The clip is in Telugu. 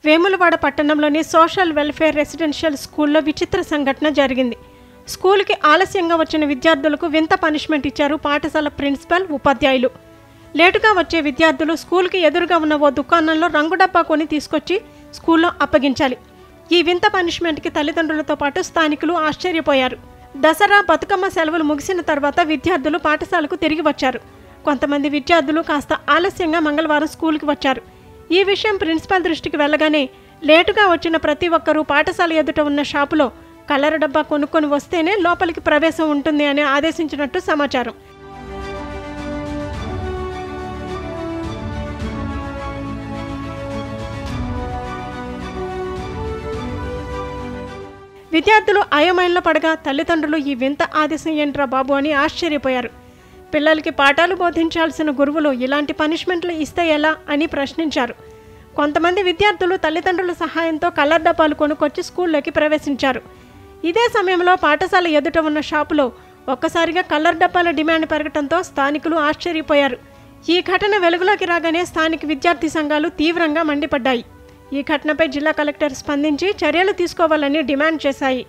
వేములవాడ పట్టణంలోని సోషల్ వెల్ఫేర్ రెసిడెన్షియల్ స్కూల్లో విచిత్ర సంఘటన జరిగింది. స్కూల్కి ఆలస్యంగా వచ్చిన విద్యార్థులకు వింత పనిష్మెంట్ ఇచ్చారు పాఠశాల ప్రిన్సిపల్, ఉపాధ్యాయులు. లేటుగా వచ్చే విద్యార్థులు స్కూల్కి ఎదురుగా ఉన్న ఓ దుకాణంలో రంగు డబ్బా కొని తీసుకొచ్చి స్కూల్లో అప్పగించాలి. ఈ వింత పనిష్మెంట్కి తల్లిదండ్రులతో పాటు స్థానికులు ఆశ్చర్యపోయారు. దసరా, బతుకమ్మ సెలవులు ముగిసిన తర్వాత విద్యార్థులు పాఠశాలకు తిరిగి వచ్చారు. కొంతమంది విద్యార్థులు కాస్త ఆలస్యంగా మంగళవారం స్కూల్కి వచ్చారు. ఈ విషయం ప్రిన్సిపల్ దృష్టికి వెళ్ళగానే లేటుగా వచ్చిన ప్రతి ఒక్కరూ పాఠశాల ఎదుట ఉన్న షాపులో కలర్ డబ్బా కొనుక్కొని వస్తేనే లోపలికి ప్రవేశం ఉంటుంది అని ఆదేశించినట్టు సమాచారం. విద్యార్థులు అయోమయంలో పడగా తల్లిదండ్రులు ఈ వింత ఆదేశం ఏంట్రా బాబు అని ఆశ్చర్యపోయారు. పిల్లలకి పాఠాలు బోధించాల్సిన గురువులు ఇలాంటి పనిష్మెంట్లు ఇస్తే ఎలా అని ప్రశ్నించారు. కొంతమంది విద్యార్థులు తల్లిదండ్రుల సహాయంతో కలర్ డబ్బాలు కొనుక్కొచ్చి స్కూల్లోకి ప్రవేశించారు. ఇదే సమయంలో పాఠశాల ఎదుట ఉన్న షాపులో ఒక్కసారిగా కలర్ డబ్బాల డిమాండ్ పెరగడంతో స్థానికులు ఆశ్చర్యపోయారు. ఈ ఘటన వెలుగులోకి రాగానే స్థానిక విద్యార్థి సంఘాలు తీవ్రంగా మండిపడ్డాయి. ఈ ఘటనపై జిల్లా కలెక్టర్ స్పందించి చర్యలు తీసుకోవాలని డిమాండ్ చేశాయి.